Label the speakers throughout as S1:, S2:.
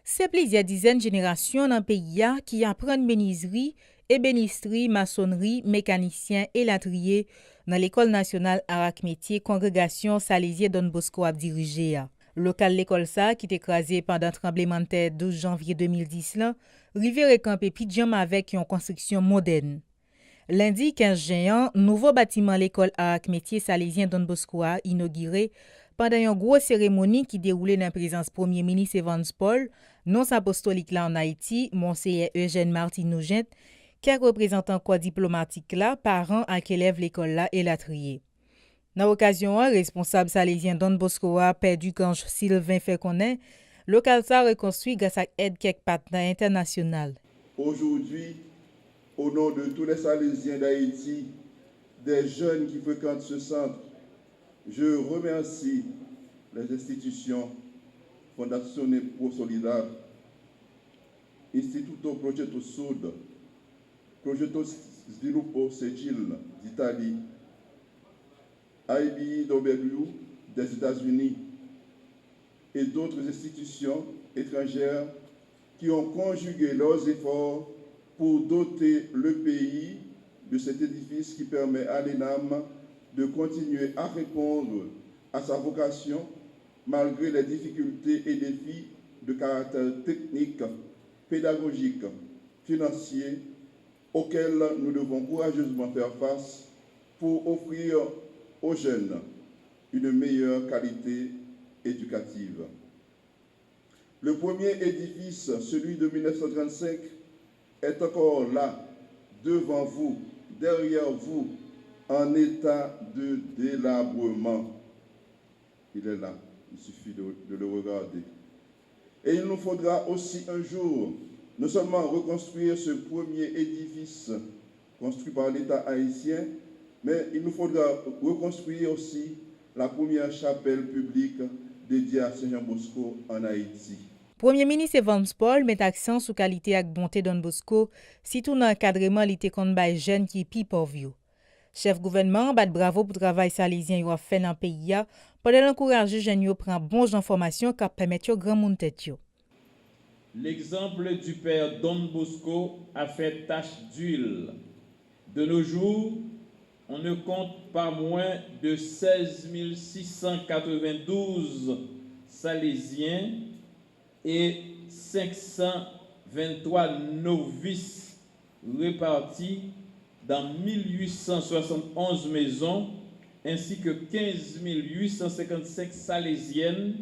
S1: C'est plusieurs dizaines de générations dans le pays qui apprennent menuiserie, ébénisterie, maçonnerie, mécanicien et latrier dans l'École nationale Arak Métier Congrégation Salésier Don Bosco a dirigé. Local l'école ça qui est écrasé pendant tremblement de terre 12 janvier 2010 là, rivière et campé pidjam avec une construction moderne. Lundi 15 juin, nouveau bâtiment l'école Arak Métier Salésien Don Bosco a inauguré pendant une grosse cérémonie qui déroulait dans la présence Premier ministre Evans Paul, non apostolique là en Haïti, Monseigneur Eugène Martin Nougent, qui est représentant corps diplomatique là, parents à qui élève l'école là et la trier. Dans l'occasion, responsable salésien Don Bosco a perdu quand Sylvain fait connaître, local ça reconstruit grâce à aide quelques partenaires internationaux.
S2: Aujourd'hui, au nom de tous les Salésiens d'Haïti, des jeunes qui fréquentent ce centre, je remercie les institutions Fondazione Pro Solidar, Istituto Progetto Sud, Progetto Sviluppo Cegil d'Italie, IBEW des États-Unis et d'autres institutions étrangères qui ont conjugué leurs efforts pour doter le pays de cet édifice qui permet à l'ENAM de continuer à répondre à sa vocation malgré les difficultés et défis de caractère technique, pédagogique, financier auxquels nous devons courageusement faire face pour offrir aux jeunes une meilleure qualité éducative. Le premier édifice, celui de 1935, est encore là, devant vous, derrière vous, en état de délabrement. Il est là, il suffit de le regarder. Et il nous faudra aussi un jour, non seulement reconstruire ce premier édifice construit par l'État haïtien, mais il nous faudra reconstruire aussi la première chapelle publique dédiée à Saint-Jean-Bosco en Haïti.
S1: Premier ministre Evans Paul met accent sur qualité et bonté Don Bosco, surtout dans l'encadrement lutter contre les jeunes qui sont pauvres. Chef gouvernement bat bravo pour le travail salésien qu'il a fait dans le pays pour encourager les jeunes à prendre bonnes informations qui permettent au grand monde tête.
S3: L'exemple du père Don Bosco a fait tache d'huile. De nos jours, on ne compte pas moins de 16 692 salésiens et 523 novices répartis dans 1871 maisons, ainsi que 15 855 salésiennes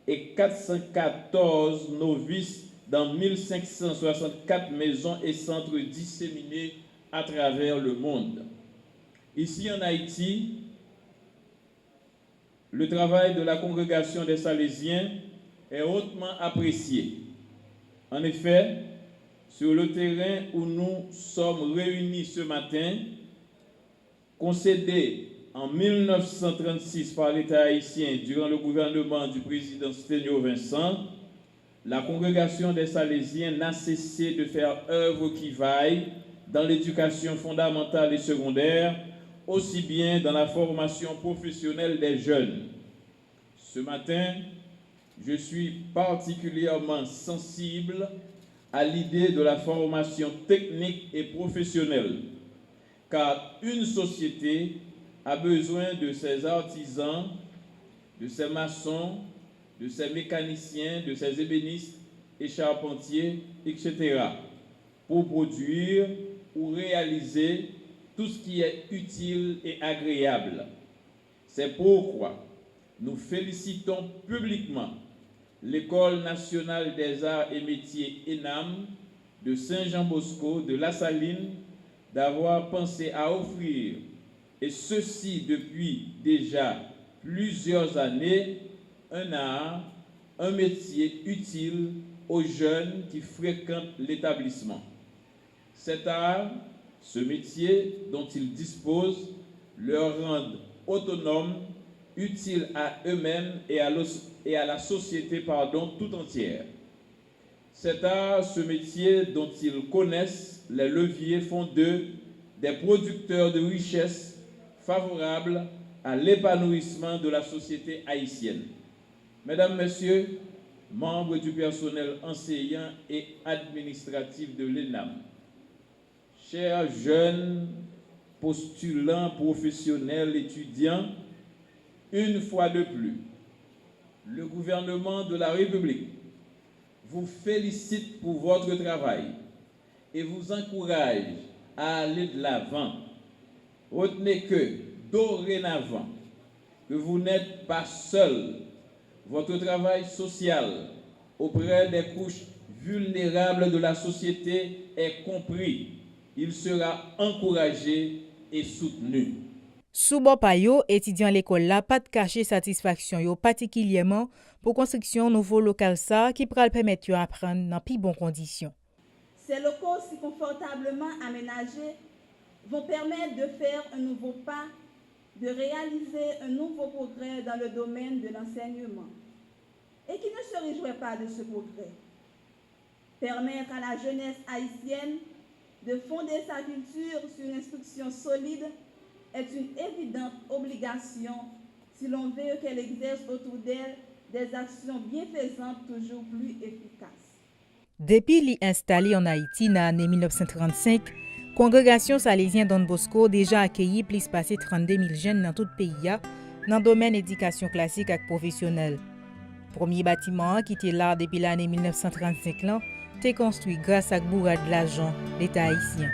S3: et 414 novices dans 1564 maisons et centres disséminés à travers le monde. Ici en Haïti, le travail de la congrégation des Salésiens est hautement apprécié. En effet, sur le terrain où nous sommes réunis ce matin, concédé en 1936 par l'État haïtien durant le gouvernement du président Sténio Vincent, la congrégation des Salésiens n'a cessé de faire œuvre qui vaille dans l'éducation fondamentale et secondaire, aussi bien dans la formation professionnelle des jeunes. Ce matin, je suis particulièrement sensible à l'idée de la formation technique et professionnelle, car une société a besoin de ses artisans, de ses maçons, de ses mécaniciens, de ses ébénistes et charpentiers, etc., pour produire ou réaliser tout ce qui est utile et agréable. C'est pourquoi nous félicitons publiquement l'École nationale des arts et métiers ENAM de Saint-Jean-Bosco de La Saline d'avoir pensé à offrir, et ceci depuis déjà plusieurs années, un art, un métier utile aux jeunes qui fréquentent l'établissement. Cet art, ce métier dont ils disposent, leur rendent autonomes, utiles à eux-mêmes et à la société tout entière. Cet art, ce métier dont ils connaissent les leviers font d'eux des producteurs de richesses favorables à l'épanouissement de la société haïtienne. Mesdames, Messieurs, membres du personnel enseignant et administratif de l'ENAM, chers jeunes postulants professionnels étudiants, une fois de plus, le gouvernement de la République vous félicite pour votre travail et vous encourage à aller de l'avant. Retenez que, dorénavant, que vous n'êtes pas seul. Votre travail social auprès des couches vulnérables de la société est compris. Il sera encouragé et soutenu.
S1: Sous bon payo, étudiant l'école là pas de cacher satisfaction yo particulièrement pour construction nouveau local ça qui pourra permettre d'apprendre dans plus bonnes conditions.
S4: Ces locaux si confortablement aménagés vont permettre de faire un nouveau pas, de réaliser un nouveau progrès dans le domaine de l'enseignement. Et qui ne se réjouit pas de ce progrès. Permettre à la jeunesse haïtienne de fonder sa culture sur une instruction solide est une évidente obligation si l'on veut qu'elle exerce autour d'elle des actions bienfaisantes toujours plus efficaces.
S1: Depuis l'installé en Haïti dans l'année 1935, Congrégation Salésienne Don Bosco déjà accueilli plus passé 32 000 jeunes dans tout le pays dans le domaine éducation classique et professionnelle. Premier bâtiment qui était là depuis l'année 1935 là, était construit grâce à bourrade de l'argent l'État haïtien.